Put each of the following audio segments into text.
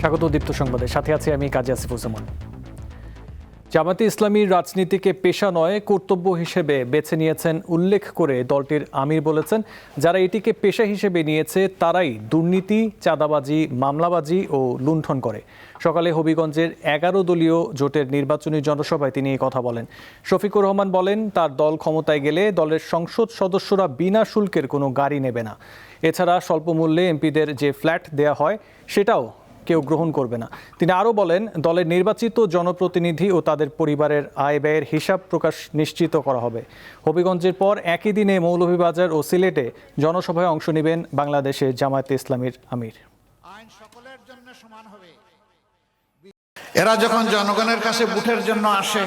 স্বাগত দীপ্ত সংবাদে, সাথে আছি আমি কাজী আসিফুজ্জামান। জামায়াতে ইসলামীর রাজনীতিকে পেশা নয় কর্তব্য হিসেবে বেছে নিয়েছেন উল্লেখ করে দলটির আমির বলেছেন, যারা এটিকে পেশা হিসেবে নিয়েছে তারাই দুর্নীতি, চাঁদাবাজি, মামলাবাজি ও লুণ্ঠন করে। সকালে হবিগঞ্জের 11 দলীয় জোটের নির্বাচনী জনসভায় তিনি এই কথা বলেন। শফিকুর রহমান বলেন, তার দল ক্ষমতায় গেলে দলের সংসদ সদস্যরা বিনা শুল্কের কোনো গাড়ি নেবে না। এছাড়া স্বল্প মূল্যে এমপিদের যে ফ্ল্যাট দেয়া হয় সেটাও কেউ গ্রহণ করবে না। তিনি আরও বলেন, দলের নির্বাচিত জনপ্রতিনিধি ও তাদের পরিবারের আয় ব্যয়ের হিসাব প্রকাশ নিশ্চিত করা হবে। হবিগঞ্জের পর একই দিনে মৌলভীবাজার ও সিলেটে জনসভায় অংশ নেবেন বাংলাদেশের জামায়াতে ইসলামীর আমির। এরা যখন জনগণের কাছে ভোটের জন্য আসে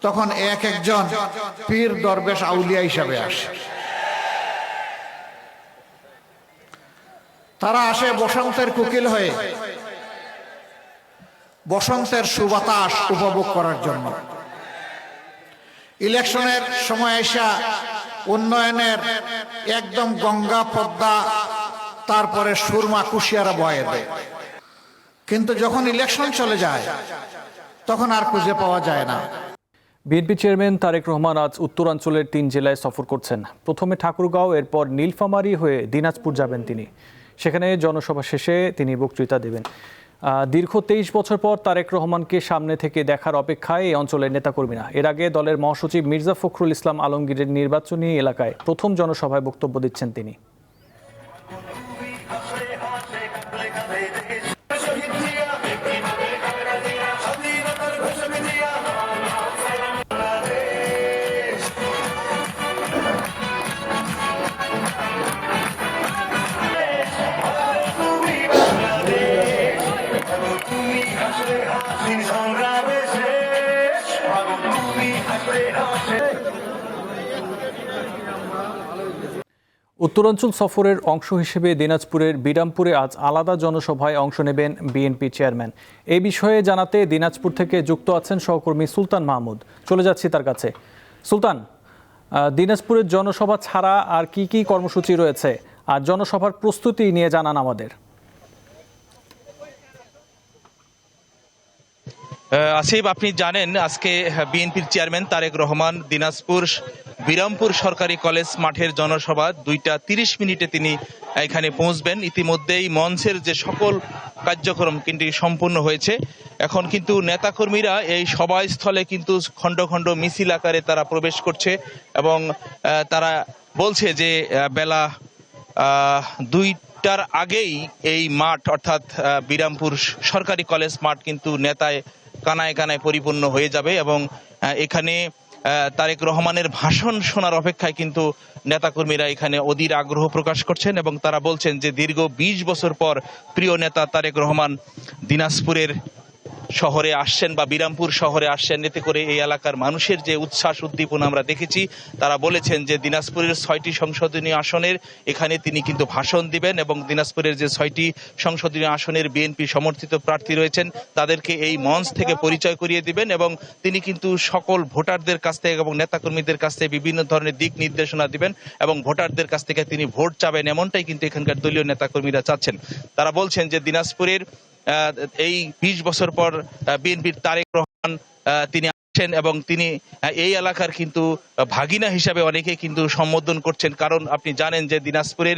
তখন এক একজন পীর দরবেশ আউলিয়া হিসাবে আসে। তারা আসে বসন্তের কোকিল হয়ে, বসন্তের সুবাতাস উপভোগ করার জন্য। ইলেকশনের সময় এসে উন্নয়নের একদম গঙ্গা পদ্মা তারপরে সুরমা কুশিয়ারা বয়ে দেয়, কিন্তু যখন ইলেকশন চলে যায় তখন আর খুঁজে পাওয়া যায় না। বিএনপি চেয়ারম্যান তারেক রহমান আজ উত্তরাঞ্চলের 3 জেলায় সফর করছেন। প্রথমে ঠাকুরগাঁও, এরপর নীলফামারী হয়ে দিনাজপুর যাবেন তিনি। সেখানে জনসভা শেষে তিনি বক্তৃতা দেবেন। দীর্ঘ 23 বছর পর তারেক রহমানকে সামনে থেকে দেখার অপেক্ষায় এই অঞ্চলের নেতাকর্মীরা। এর আগে দলের মহাসচিব মির্জা ফখরুল ইসলাম আলমগীরের নির্বাচনী এলাকায় প্রথম জনসভায় বক্তব্য দিচ্ছেন তিনি। উত্তরাঞ্চল সফরের অংশ হিসেবে দিনাজপুরের বিরামপুরে আজ আলাদা জনসভায় অংশ নেবেন বিএনপি চেয়ারম্যান। এই বিষয়ে জানাতে দিনাজপুর থেকে যুক্ত আছেন সহকর্মী সুলতান মাহমুদ। চলে যাচ্ছি তার কাছে। সুলতান, দিনাজপুরের জনসভা ছাড়া আর কি কি কর্মসূচি রয়েছে, আর জনসভার প্রস্তুতি নিয়ে জানান আমাদের। আসিফ, আপনি জানেন আজকে বিএনপির চেয়ারম্যান তারেক রহমান দিনাজপুর বিরামপুর সরকারি কলেজ মাঠের জনসভা 2:30 তিনি এখানে পৌঁছবেন। ইতিমধ্যেই মঞ্চের যে সকল কার্যক্রম কিন্তু সম্পূর্ণ হয়েছে। এখন কিন্তু নেতাকর্মীরা এই সভাস্থলে কিন্তু খণ্ড খণ্ড মিছিল আকারে তারা প্রবেশ করছে এবং তারা বলছে যে বেলা 2টার আগেই এই মাঠ অর্থাৎ বিরামপুর সরকারি কলেজ মাঠ কিন্তু নেতায় কানায় কানায় পরিপূর্ণ হয়ে যাবে এবং এখানে তারেক রহমানের ভাষণ শোনার অপেক্ষায় কিন্তু নেতাকর্মীরা এখানে অধীর আগ্রহ প্রকাশ করছেন এবং তারা বলছেন যে দীর্ঘ 20 বছর পর প্রিয় নেতা তারেক রহমান দিনাজপুরের শহরে আসছেন বা বিরামপুর শহরে আসছেন। এতে করে এই এলাকার মানুষের যে উচ্ছ্বাস উদ্দীপনা আমরা দেখেছি। তারা বলেছেন যে দিনাজপুরের 6টি সংসদীয় আসনের এখানে তিনি কিন্তু ভাষণ দিবেন এবং দিনাজপুরের যে 6টি সংসদীয় আসনের বিএনপি সমর্থিত প্রার্থী রয়েছেন তাদেরকে এই মঞ্চ থেকে পরিচয় করিয়ে দিবেন এবং তিনি কিন্তু সকল ভোটারদের কাছ থেকে এবং নেতাকর্মীদের কাছ থেকে বিভিন্ন ধরনের দিক নির্দেশনা দিবেন এবং ভোটারদের কাছ থেকে তিনি ভোট চাবেন, এমনটাই কিন্তু এখানকার দলীয় নেতাকর্মীরা চাচ্ছেন। তারা বলছেন যে দিনাজপুরের এই 20 বছর পর বিএনপির তারেক রহমান তিনি আসছেন এবং তিনি এই এলাকার কিন্তু ভাগিনা হিসাবে অনেকে কিন্তু সম্বোধন করছেন। কারণ আপনি জানেন যে দিনাজপুরের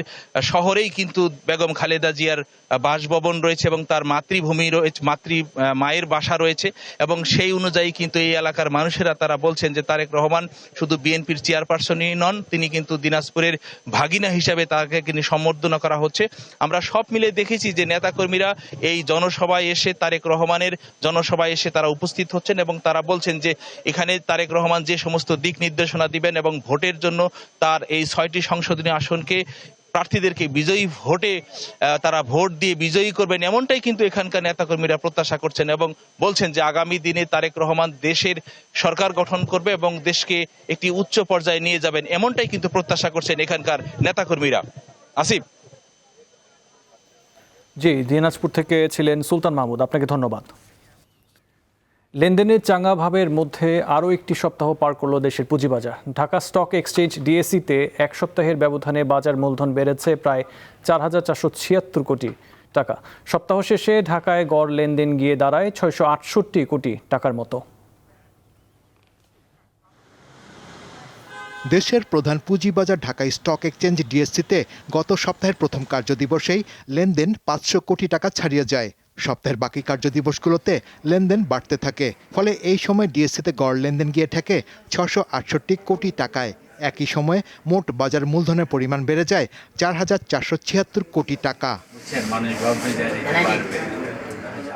শহরেই কিন্তু বেগম খালেদা জিয়ার বাসভবন রয়েছে এবং তার মাতৃভূমি রয়েছে, মায়ের বাসা রয়েছে এবং সেই অনুযায়ী কিন্তু এই এলাকার মানুষেরা তারা বলছেন যে তারেক রহমান শুধু বিএনপির চেয়ারপারসনই নন, তিনি কিন্তু দিনাজপুরের ভাগিনা হিসাবে তাকে কিন্তু সম্বর্ধনা করা হচ্ছে। আমরা সব মিলে দেখেছি যে নেতাকর্মীরা এই জনসভায় এসে তারেক রহমানের জনসভায় এসে তারা উপস্থিত হচ্ছেন এবং তারা বলছেন যে এখানে তারেক রহমান যে সমস্ত দিক নির্দেশনা দিবেন এবং ভোটের জন্য তার এই 6টি সংসদীয় আসনকে প্রার্থীদেরকে বিজয়ী ভোটে তারা ভোট দিয়ে বিজয়ী করবেন, এমনটাই কিন্তু এখানকার নেতাকর্মীরা প্রত্যাশা করছেন এবং বলছেন যে আগামী দিনে তারেক রহমান দেশের সরকার গঠন করবে এবং দেশকে একটি উচ্চ পর্যায়ে নিয়ে যাবেন, এমনটাই কিন্তু প্রত্যাশা করছেন এখানকার নেতাকর্মীরা। আসিফ। জি, দিনাজপুর থেকে ছিলেন সুলতান মাহমুদ, আপনাকে ধন্যবাদ। লেনদেনের চাঙ্গা ভাবের মধ্যে আরও একটি সপ্তাহ পার করল দেশের পুঁজিবাজার। ঢাকা স্টক এক্সচেঞ্জ ডিএসইতে এক সপ্তাহের ব্যবধানে বাজার মূলধন বেড়েছে প্রায় 4,476 কোটি। টাকা। সপ্তাহ শেষে ঢাকায় গড় লেনদেন গিয়ে দাঁড়ায় 668 কোটি টাকার মতো। দেশের প্রধান পুঁজিবাজার ঢাকা স্টক এক্সচেঞ্জ ডিএসসিতে গত সপ্তাহের প্রথম কার্যদিবসেই লেনদেন 500 কোটি টাকা ছাড়িয়ে যায়। সপ্তাহের বাকি কার্যদিবসগুলোতে লেনদেন বাড়তে থাকে, ফলে এই সময় ডিএসসিতে গড় লেনদেন গিয়ে ঠেকে 668 কোটি টাকায়। একই সময়ে মোট বাজার মূলধনের পরিমাণ বেড়ে যায় 4,476 কোটি টাকা।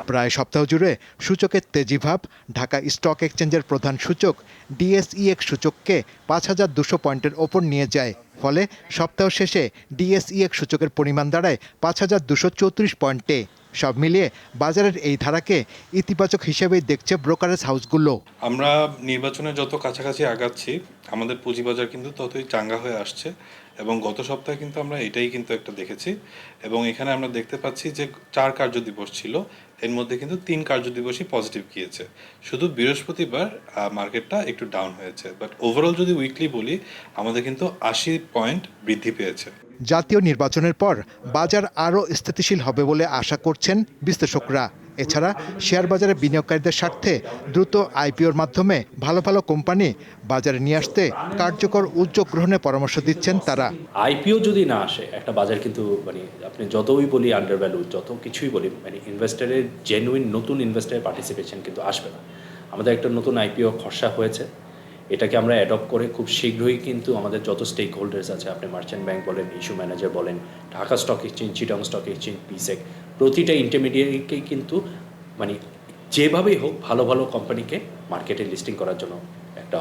প্রায় সপ্তাহ জুড়ে সূচকের তেজিভাব ঢাকা স্টক এক্সচেঞ্জের প্রধান সূচক ডিএসইএক্স সূচককে 5,200 পয়েন্টের ওপর নিয়ে যায়। ফলে সপ্তাহ শেষে ডিএসইএক্স সূচকের পরিমাণ দাঁড়ায় 5,234 পয়েন্টে। সব মিলিয়ে বাজারের এই ধারাকে ইতিবাচক হিসেবেই দেখছে ব্রোকারেজ হাউসগুলো। আমরা নির্বাচনে যত কাছাকাছি আগাচ্ছি আমাদের পুঁজিবাজার কিন্তু ততই চাঙ্গা হয়ে আসছে, এবং গত সপ্তাহে কিন্তু আমরা এটাই কিন্তু একটা দেখেছি। এবং এখানে আমরা দেখতে পাচ্ছি যে 4 কার্যদিবস ছিল, এর মধ্যে কিন্তু 3 কার্যদিবসই পজিটিভ গিয়েছে। শুধু বৃহস্পতিবার মার্কেটটা একটু ডাউন হয়েছে, বাট ওভারঅল যদি উইকলি বলি আমাদের কিন্তু 80 পয়েন্ট বৃদ্ধি পেয়েছে। জাতীয় নির্বাচনের পর বাজার আরও স্থিতিশীল হবে বলে আশা করছেন বিশ্লেষকরা। এছাড়া শেয়ার বাজারে বিনিয়োগকারীদের স্বার্থে দ্রুত আইপিওর মাধ্যমে ভালো ভালো কোম্পানি বাজারে নিয়ে আসতে কার্যকর উদ্যোগ গ্রহণের পরামর্শ দিচ্ছেন তারা। আইপিও যদি না আসে একটা বাজার কিন্তু আপনি যতই বলি আন্ডার ভ্যালু, যত কিছুই বলি ইনভেস্টারের জেনুইন নতুন ইনভেস্টারের পার্টিসিপেশন কিন্তু আসবে না। আমাদের একটা নতুন আইপিও খসড়া হয়েছে, এটাকে আমরা অ্যাডপ্ট করে খুব শীঘ্রই কিন্তু আমাদের যত স্টেক হোল্ডার্স আছে, আপনি মার্চেন্ট ব্যাংক বলেন, ইস্যু ম্যানেজার বলেন, Dhaka stock exchange, Chittagong stock exchange, পিসেক, প্রতিটা ইন্টারমিডিয়েটকেই কিন্তু যেভাবেই হোক ভালো ভালো কোম্পানিকে মার্কেটে লিস্টিং করার জন্য একটা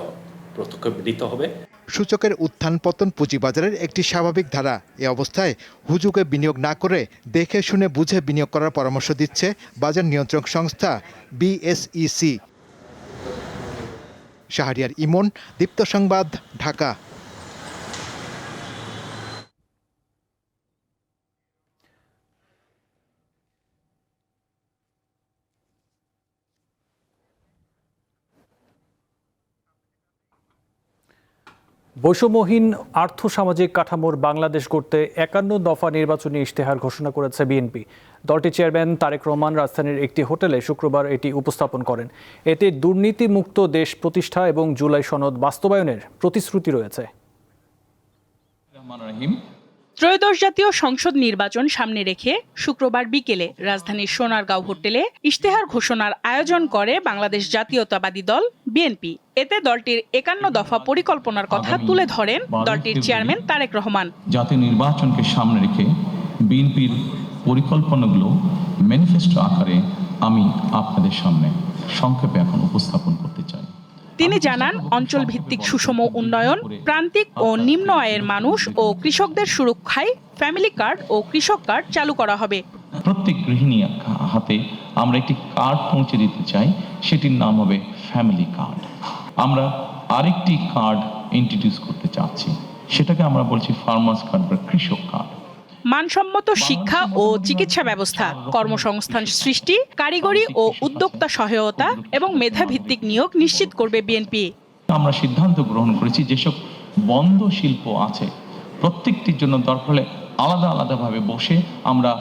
পদক্ষেপ নিতে হবে। সূচকের উত্থান পতন পুঁজিবাজারের একটি স্বাভাবিক ধারা। এ অবস্থায় হুজুগে বিনিয়োগ না করে দেখে শুনে বুঝে বিনিয়োগ করার পরামর্শ দিচ্ছে বাজার নিয়ন্ত্রক সংস্থা বিএসইসি। শাহরিয়ার ইমন, দীপ্ত সংবাদ, ঢাকা। বৈষম্যহীন আর্থসামাজিক কাঠামোর বাংলাদেশ গড়তে 51 দফা নির্বাচনী ইশতেহার ঘোষণা করেছে বিএনপি। দলটির চেয়ারম্যান তারেক রহমান রাজধানীর একটি হোটেলে শুক্রবার এটি উপস্থাপন করেন। এতে দুর্নীতিমুক্ত দেশ প্রতিষ্ঠা এবং জুলাই সনদ বাস্তবায়নের প্রতিশ্রুতি রয়েছে। ত্রয়োদশ জাতীয় সংসদ নির্বাচন সামনে রেখে শুক্রবার বিকেলে রাজধানীর সোনারগাঁও হোটেলে ইশতেহার ঘোষণার আয়োজন করে বাংলাদেশ জাতীয়তাবাদী দল বিএনপি। এতে দলটির 51 দফা পরিকল্পনার কথা তুলে ধরেন দলটির চেয়ারম্যান তারেক রহমান। জাতীয় নির্বাচনকে সামনে রেখে বিএনপির পরিকল্পনাগুলো ম্যানিফেস্টো আকারে আমি আপনাদের সামনে সংক্ষেপে এখন উপস্থাপন করতে চাই। তিনি জানান, অঞ্চল ভিত্তিক সুষম উন্নয়ন, প্রান্তিক ও নিম্ন আয়ের মানুষ ও কৃষকদের সুরক্ষায় ফ্যামিলি কার্ড ও কৃষক কার্ড চালু করা হবে। প্রত্যেক গৃহিণী হাতে আমরা একটি কার্ড পৌঁছে দিতে চাই, সেটির নাম হবে ফ্যামিলি কার্ড। আমরা আরেকটি কার্ড ইন্ট্রোডিউস করতে চাচ্ছি, সেটাকে আমরা বলছি ফার্মার্স কার্ড বা কৃষক কার্ড। মানসম্মত শিক্ষা ও চিকিৎসা ব্যবস্থা, কর্মসংস্থান সৃষ্টি, কারিগরি ও উদ্যোক্তা সহায়তা এবং মেধাভিত্তিক নিয়োগ নিশ্চিত করবে বিএনপি। আমরা সিদ্ধান্ত গ্রহণ করেছি যেসব বন্ধ শিল্প আছে প্রত্যেকটির জন্য দরকার হলে আলাদা আলাদাভাবে বসে আমরা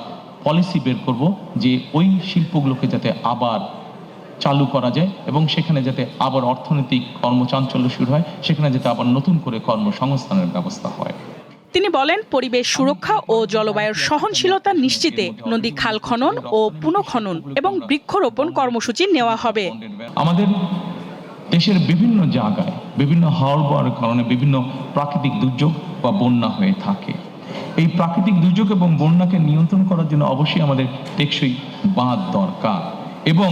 পলিসি বের করব যে ওই শিল্পগুলোকে যাতে আবার চালু করা যায় এবং সেখানে যাতে আবার অর্থনৈতিক কর্মচাঞ্চল্য শুরু হয়, সেখানে যাতে আবার নতুন করে কর্মসংস্থানের ব্যবস্থা হয়। তিনি বলেন, পরিবেশ সুরক্ষা ও জলবায়ুর সহনশীলতা নিশ্চিতে নদী খাল খনন ও পুনঃখনন এবং বৃক্ষরোপণ কর্মসূচি নেওয়া হবে। আমাদের দেশের বিভিন্ন জায়গায় বিভিন্ন হাওয়ার কারণে বিভিন্ন প্রাকৃতিক দুর্যোগ বা বন্যা হয়ে থাকে। এই প্রাকৃতিক দুর্যোগ এবং বন্যাকে নিয়ন্ত্রণ করার জন্য অবশ্যই আমাদের টেকসই বাঁধ দরকার এবং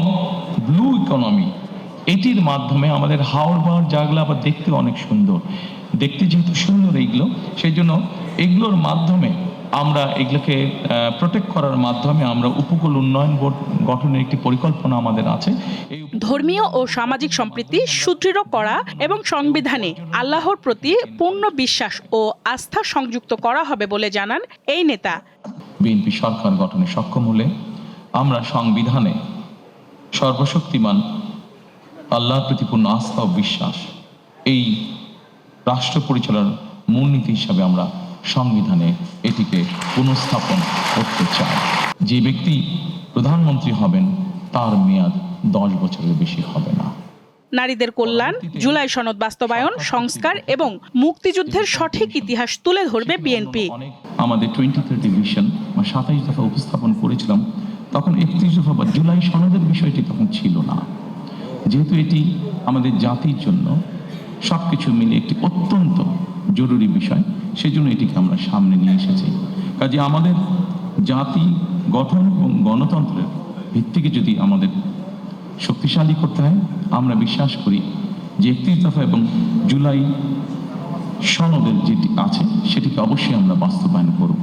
ব্লু ইকোনমি, এটির মাধ্যমে আমাদের হাওড় জায়গাগুলো আবার দেখতে অনেক সুন্দর, দেখতে যেহেতু সুন্দর এইগুলো, সেই জন্য এগুলোর মাধ্যমে আমরা এগুলোকে প্রোটেক্ট করার মাধ্যমে আমরা উপকূল উন্নয়ন বোর্ড গঠনের একটি পরিকল্পনা আমাদের আছে। ধর্মীয় ও সামাজিক সম্প্রীতি সুদৃঢ় করা এবং সংবিধানে আল্লাহর প্রতি পূর্ণ বিশ্বাস ও আস্থা সংযুক্ত করা হবে বলে জানান এই নেতা। বিএনপি সরকার গঠনে সক্ষম হলে আমরা সংবিধানে সর্বশক্তিমান আল্লাহর প্রতি পূর্ণ আস্থা ও বিশ্বাস এই রাষ্ট্র পরিচালনার মূলনীতি হিসাবে আমরা সংবিধানে এটিকে পুনঃস্থাপন করতে চায়। যে ব্যক্তি প্রধানমন্ত্রী হবেন তার মেয়াদ 10 বছরের বেশি হবে না। নারীদের কল্যাণ, জুলাই সনদ বাস্তবায়ন, সংস্কার এবং মুক্তিযুদ্ধের সঠিক ইতিহাস তুলে ধরবে বিএনপি। আমাদের 2030 ভিশন 27 দফা উপস্থাপন করেছিলাম, তখন 31 দফা বা জুলাই সনদের বিষয়টি তখন ছিল না। যেহেতু এটি আমাদের জাতির জন্য সবকিছু মিলে একটি অত্যন্ত জরুরি বিষয়, সেজন্য এটিকে আমরা সামনে নিয়ে এসেছি। কাজে আমাদের জাতি গঠন এবং গণতন্ত্রের ভিত্তিকে যদি আমাদের শক্তিশালী করতে হয়, আমরা বিশ্বাস করি যে 31 দফা এবং জুলাই সনদের যেটি আছে সেটিকে অবশ্যই আমরা বাস্তবায়ন করব।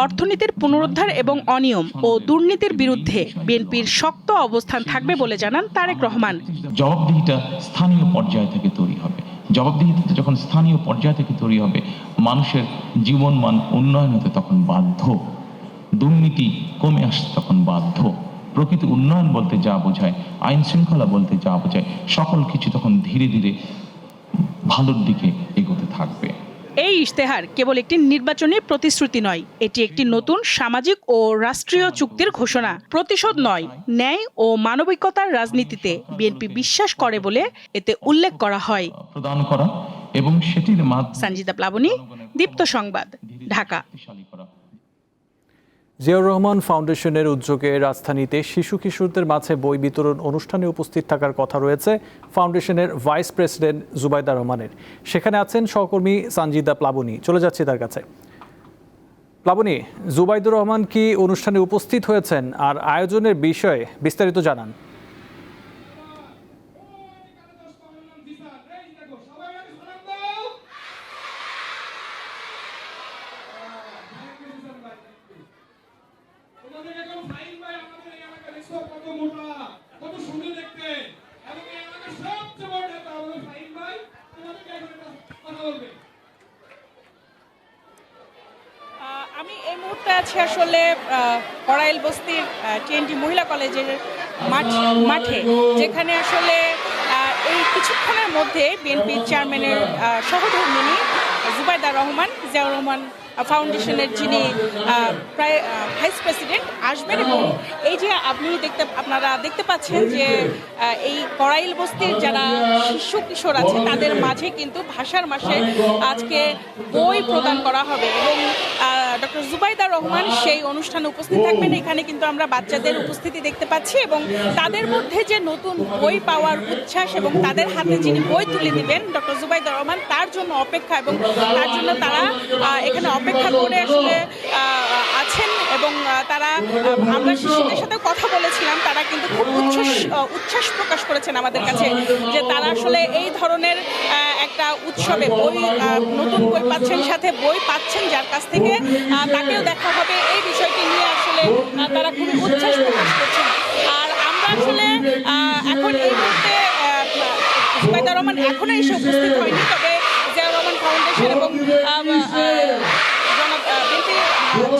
অর্থনীতির পুনরুদ্ধার এবং অনিয়ম ও দুর্নীতির বিরুদ্ধে বিএনপির শক্ত অবস্থান থাকবে বলে জানান তারেক রহমান। জবাবদিহিটা স্থানীয় পর্যায় থেকে তৈরি হবে। জবাবদিহিতা যখন স্থানীয় পর্যায় থেকে তৈরি হবে, মানুষের জীবনমান উন্নয়ন হতে তখন বাধ্য, দুর্নীতি কমে আসতে তখন বাধ্য। প্রকৃত উন্নয়ন বলতে যা বোঝায়, আইন শৃঙ্খলা বলতে যা বোঝায়, সকল কিছু তখন ধীরে ধীরে ভালোর দিকে এগোতে থাকবে। এই ইশতেহার কেবল একটি নির্বাচনী প্রতিশ্রুতি নয়, এটি একটি নতুন সামাজিক ও রাষ্ট্রীয় চুক্তির ঘোষণা। প্রতিশোধ নয়, ন্যায় ও মানবিকতার রাজনীতিতে বিএনপি বিশ্বাস করে বলে এতে উল্লেখ করা হয়। প্রদান করা এবং সেটির মাধ্যমে সঞ্জিতা প্লাবনী, দীপ্ত সংবাদ, ঢাকা। জিয়াউর রহমান ফাউন্ডেশনের উদ্যোগে রাজধানীতে শিশু কিশোরদের মাঝে বই বিতরণ অনুষ্ঠানে উপস্থিত থাকার কথা রয়েছে ফাউন্ডেশনের ভাইস প্রেসিডেন্ট জুবাইদা রহমানের। সেখানে আছেন সহকর্মী সঞ্জিদা প্লাবনী। চলে যাচ্ছি তার কাছে। প্লাবনী, জুবাইদুর রহমান কি অনুষ্ঠানে উপস্থিত হয়েছেন, আর আয়োজনের বিষয়ে বিস্তারিত জানান। আমি এই মুহূর্তে আছি আসলে কড়াইল বস্তির টিএনটি মহিলা কলেজের মাঠে, যেখানে আসলে এই কিছুক্ষণের মধ্যে বিএনপির চেয়ারম্যানের সহধর্মিণী জুবাইদা রহমান, জিয়াউর রহমান ফাউন্ডেশনের যিনি প্রায় ভাইস প্রেসিডেন্ট আসবেন। এবং এই যে আপনারা দেখতে পাচ্ছেন যে এই কড়াইল বস্তির যারা শিশু কিশোর আছে তাদের মাঝে কিন্তু ভাষার মাসে আজকে বই প্রদান করা হবে এবং ডক্টর জুবাইদা রহমান সেই অনুষ্ঠানে উপস্থিত থাকবেন। এখানে কিন্তু আমরা বাচ্চাদের উপস্থিতি দেখতে পাচ্ছি এবং তাদের মধ্যে যে নতুন বই পাওয়ার উচ্ছ্বাস এবং তাদের হাতে যিনি বই তুলে দিবেন ডক্টর জুবাইদা রহমান, তার জন্য অপেক্ষা এবং তার জন্য তারা এখানে অপেক্ষা করে আসলে আছেন। এবং তারা, আমরা শিশুদের সাথে কথা বলেছিলাম, তারা কিন্তু খুব উচ্ছ্বাস প্রকাশ করেছেন আমাদের কাছে যে তারা আসলে এই ধরনের একটা উৎসবে বই, নতুন বই পাচ্ছেন, সাথে বই পাচ্ছেন যার কাছ থেকে তাকেও দেখা হবে, এই বিষয়টি নিয়ে আসলে তারা খুবই উচ্ছ্বাস প্রকাশ করছেন। আর আমরা আসলে এখন এই মুহূর্তে জুবাইদা রহমান এখনো এসে উপস্থিত হয়নি, তবে জিয়াউর রহমান ফাউন্ডেশন এবং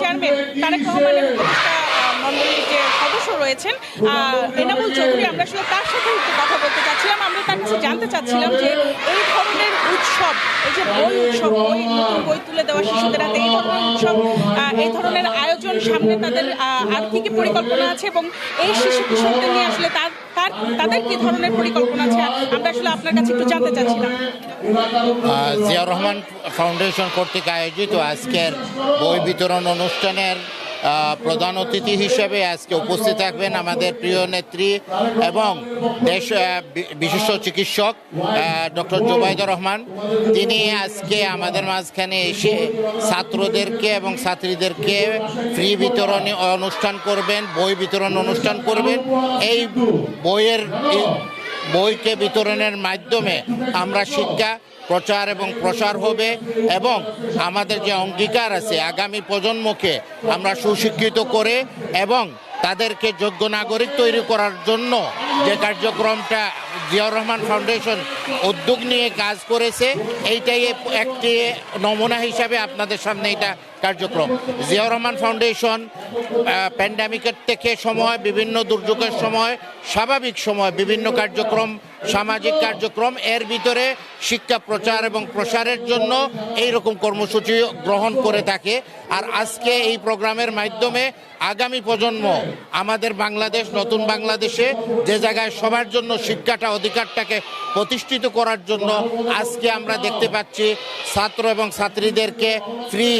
চেয়ারম্যান তারেক রহমানের উপদেষ্টা মণ্ডলীর যে সদস্য রয়েছেন এনামুল চৌধুরী, আমরা আসলে তার সাথে একটু কথা বলতে চাচ্ছিলাম। আমরা তার কাছে জানতে চাচ্ছিলাম যে এই ধরনের উৎসব, এই যে বই উৎসব, নতুন বই তুলে দেওয়া শিশুদের হাতে, এই ধরনের উৎসব, এই ধরনের আয়োজন সামনে তাদের আর কি কি পরিকল্পনা আছে এবং এই শিশু কিশোরদের নিয়ে আসলে তাদের কি ধরনের পরিকল্পনা আছে, আমরা আসলে আপনার কাছে একটু জানতে চাচ্ছিলাম। জিয়াউর রহমান ফাউন্ডেশন কর্তৃক আয়োজিত আজকের বই বিতরণ অনুষ্ঠানের প্রধান অতিথি হিসেবে আজকে উপস্থিত থাকবেন আমাদের প্রিয় নেত্রী এবং দেশ বিশিষ্ট চিকিৎসক ডক্টর জুবাইদা রহমান। তিনি আজকে আমাদের মাঝখানে এসে ছাত্রদেরকে এবং ছাত্রীদেরকে ফ্রি বিতরণ অনুষ্ঠান করবেন, বই বিতরণ অনুষ্ঠান করবেন। এই বইকে বিতরণের মাধ্যমে আমরা শিক্ষা প্রচার এবং প্রসার হবে এবং আমাদের যে অঙ্গীকার আছে আগামী প্রজন্মকে আমরা সুশিক্ষিত করে এবং তাদেরকে যোগ্য নাগরিক তৈরি করার জন্য যে কার্যক্রমটা জিয়াউর রহমান ফাউন্ডেশন উদ্যোগ নিয়ে কাজ করেছে, এইটাই একটি নমুনা হিসাবে আপনাদের সামনে এটা কার্যক্রম। জিয়াউর রহমান ফাউন্ডেশন প্যান্ডামিকের থেকে সময়, বিভিন্ন দুর্যোগের সময়, স্বাভাবিক সময় বিভিন্ন কার্যক্রম, সামাজিক কার্যক্রম, এর ভিতরে শিক্ষা প্রচার এবং প্রসারের জন্য এই রকম কর্মসূচি গ্রহণ করে থাকে। আর আজকে এই প্রোগ্রামের মাধ্যমে আগামী প্রজন্ম আমাদের বাংলাদেশ, নতুন বাংলাদেশে যে জায়গায় সবার জন্য শিক্ষাটা, অধিকারটাকে প্রতিষ্ঠিত করার জন্য আজকে আমরা দেখতে পাচ্ছি ছাত্র এবং ছাত্রীদেরকে ফ্রি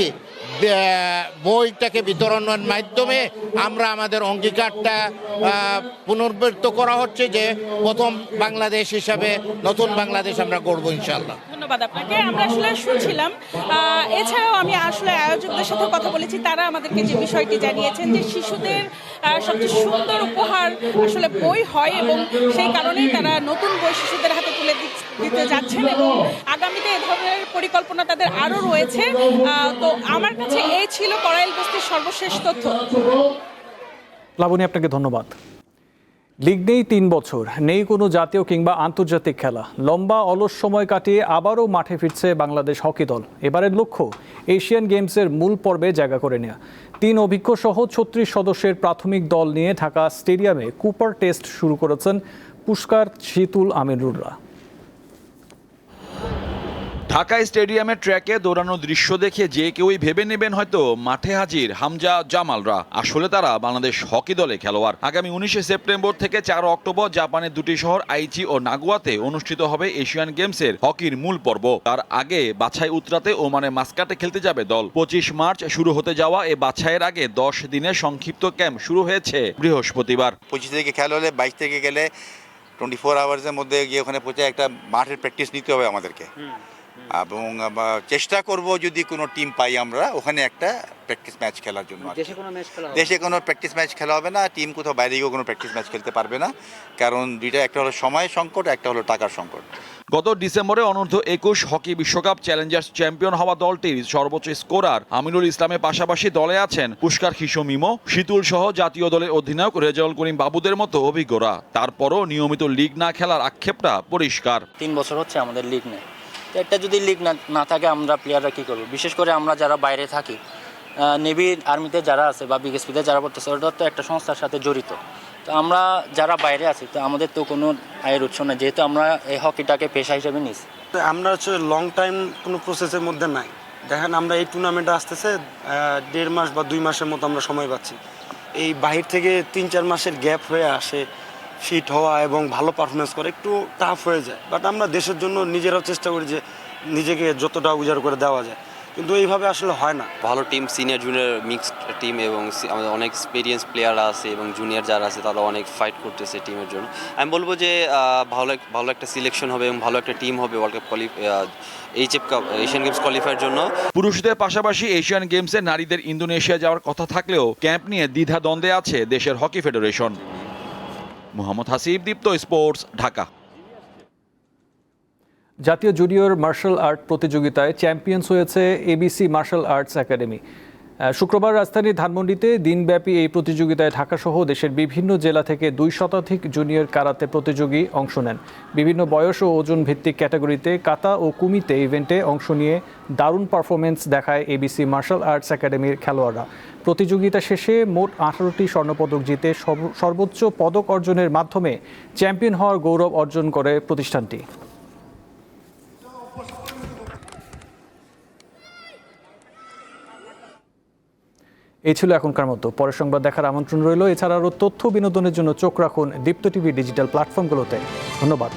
বইটাকে বিতরণের মাধ্যমে আমরা আমাদের অঙ্গীকারটা পুনরাবৃত্ত করা হচ্ছে যে প্রথম বাংলাদেশ হিসাবে নতুন বাংলাদেশ আমরা গড়ব ইনশাআল্লাহ। ধন্যবাদ আপনাকে। আমরা আসলে শুনছিলাম, এছাড়াও আমি আসলে আয়োজকদের সাথে কথা বলেছি, তারা আমাদেরকে যে বিষয়টি জানিয়েছেন যে শিশুদের সবচেয়ে সুন্দর উপহার আসলে বই হয় এবং সেই কারণেই তারা নতুন বই শিশুদের হাতে তুলে দিতে যাচ্ছেন এবং আগামীতে এ ধরনের পরিকল্পনা তাদের আরও রয়েছে। তো আমার কাছে এই ছিল করাইল বস্তির সর্বশেষ তথ্য। লাবণী, আপনাকে ধন্যবাদ। লিগ নেই 3 বছর, নেই কোনো জাতীয় কিংবা আন্তর্জাতিক খেলা। লম্বা অলস সময় কাটিয়ে আবারও মাঠে ফিরছে বাংলাদেশ হকি দল। এবারের লক্ষ্য এশিয়ান গেমসের মূল পর্বে জায়গা করে নেওয়া। 3 অভিজ্ঞ সহ 36 সদস্যের প্রাথমিক দল নিয়ে ঢাকা স্টেডিয়ামে কুপার টেস্ট শুরু করেছেন পুষ্কার, শীতুল, আমিরুলরা। ঢাকা স্টেডিয়ামের ট্র্যাকে দৌড়ানোর দৃশ্য দেখে যে কেউই ভেবে নেবেন হয়তো মাঠে হাজির হামজা, জামালরা। আসলে তারা বাংলাদেশ হকি দলে খেলোয়াড়। আগামী 19 সেপ্টেম্বর থেকে 4 অক্টোবর জাপানের 2টি শহর আইচি ও নাগোয়াতে অনুষ্ঠিত হবে এশিয়ান গেমসের হকির মূল পর্ব। তার আগে বাছাই উতরাতে ওমানে মাস্কাটে খেলতে যাবে দল। 25 মার্চ শুরু হতে যাওয়া এ বাছাইয়ের আগে 10 দিনের সংক্ষিপ্ত ক্যাম্প শুরু হয়েছে বৃহস্পতিবার। 25 থেকে খেলা হলে 22 থেকে গেলে 24 আওয়ার্সের মধ্যে গিয়ে ওখানে পৌঁছে একটা মাঠের প্র্যাকটিস নিতে হবে আমাদেরকে, এবং চেষ্টা করব যদি কোনো টিম পাই আমরা ওখানে একটা প্র্যাকটিস ম্যাচ খেলার জন্য। দেশে কোনো প্র্যাকটিস ম্যাচ খেলা হবে না, টিম কোথাও বাইরে গিয়েও কোনো প্র্যাকটিস ম্যাচ খেলতে পারবে না, কারণ দুইটা, একটা হলো সময় সংকট, একটা হলো টাকার সংকট। গত ডিসেম্বরে অনূর্ধ্ব 21 হকি বিশ্বকাপ চ্যালেঞ্জার্স চ্যাম্পিয়ন হওয়া দলটির সর্বোচ্চ স্কোরার আমিনুল ইসলামের পাশাপাশি দলে আছেন পুষ্কার, মিমো, শীতুল সহ জাতীয় দলের অধিনায়ক রেজাউল করিম বাবুদের মতো অভিজ্ঞরা। তারপরও নিয়মিত লিগ না খেলার আক্ষেপটা পরিষ্কার। 3 বছর হচ্ছে আমাদের লিগ নেই। একটা যদি লিগ না থাকে আমরা প্লেয়াররা কী করবো? বিশেষ করে আমরা যারা বাইরে থাকি, নেভি, আর্মিতে যারা আছে বা বিএসপিতে যারা পড়তেছে, ওটা তো একটা সংস্থার সাথে জড়িত। তো আমরা যারা বাইরে আছি, তো আমাদের তো কোনো আয়ের উৎস নেই, যেহেতু আমরা এই হকিটাকে পেশা হিসেবে নিছি। আমরা হচ্ছে লং টাইম কোনো প্রসেসের মধ্যে নাই। দেখেন আমরা এই টুর্নামেন্টে আসতেছে 1.5 মাস বা 2 মাসের মতো আমরা সময় পাচ্ছি। এই বাহির থেকে 3-4 মাসের গ্যাপ হয়ে আসে, ফিট হওয়া এবং ভালো পারফরমেন্স করে একটু টাফ হয়ে যায়। বাট আমরা দেশের জন্য নিজেরাও চেষ্টা করি যে নিজেকে যতটা উজাড় করে দেওয়া যায়, কিন্তু এইভাবে আসলে হয় না। ভালো team, senior junior mixed team, এবং আমাদের অনেক এক্সপিরিয়েন্স প্লেয়ার আছে এবং জুনিয়র যারা আছে তারা অনেক ফাইট করতেছে টিমের জন্য। আমি বলবো যে ভালো একটা সিলেকশন হবে এবং ভালো একটা টিম হবে world cup Asian games qualifier জন্য। পুরুষদের পাশাপাশি এশিয়ান গেমসে নারীদের ইন্দোনেশিয়া যাওয়ার কথা থাকলেও ক্যাম্প নিয়ে দ্বিধা দ্বন্দ্বে আছে দেশের হকি ফেডারেশন। মোহাম্মদ হাসিব, দীপ্ত স্পোর্টস, ঢাকা। জাতীয় জুনিয়র মার্শাল আর্ট প্রতিযোগিতায় চ্যাম্পিয়ন্স হয়েছে এবিসি মার্শাল আর্টস একাডেমি। শুক্রবার রাজধানীর ধানমন্ডিতে দিনব্যাপী এই প্রতিযোগিতায় ঢাকাসহ দেশের বিভিন্ন জেলা থেকে 2 শতাধিক জুনিয়র কারাতে প্রতিযোগী অংশ নেন। বিভিন্ন বয়স ও ওজন ভিত্তিক ক্যাটাগরিতে কাতা ও কুমিতে ইভেন্টে অংশ নিয়ে দারুণ পারফরমেন্স দেখায় এবিসি মার্শাল আর্টস একাডেমির খেলোয়াড়রা। প্রতিযোগিতা শেষে মোট 18টি স্বর্ণপদক জিতে সর্বোচ্চ পদক অর্জনের মাধ্যমে চ্যাম্পিয়ন হওয়ার গৌরব অর্জন করে প্রতিষ্ঠানটি। এই ছিল এখনকার মতো। পরের সংবাদ দেখার আমন্ত্রণ রইল। এছাড়া আরও তথ্য বিনোদনের জন্য চোখ রাখুন দীপ্ত টিভি ডিজিটাল প্ল্যাটফর্মগুলোতে। ধন্যবাদ।